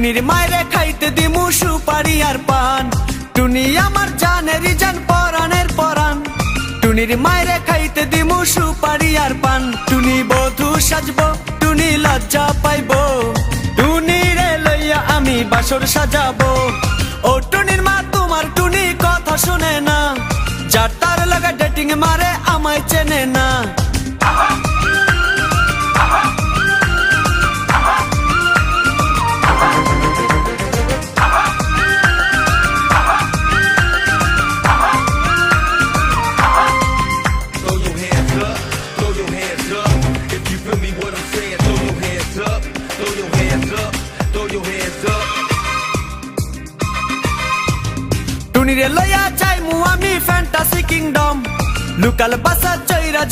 টুনির মায়েরে খাইতে দিমু সুপারি আর পান, টুনি আমার জানেরই জান পরাণের পরাণ। টুনির মায়েরে খাইতে দিমু সুপারি আর পান, টুনি বধূ সাজবো, টুনি লজ্জা পাইবো, টুনিরে লইয়া আমি বাসর সাজাবো। ও টুনির মা তোমার টুনি কথা শুনে না, যার তার লাগা ডেটিং মারে আমায় চেনে না। টুনিরে লইয়া যাইমু আমি ফ্যান্টাসি কিংডম, লুকাল বাসা চইরা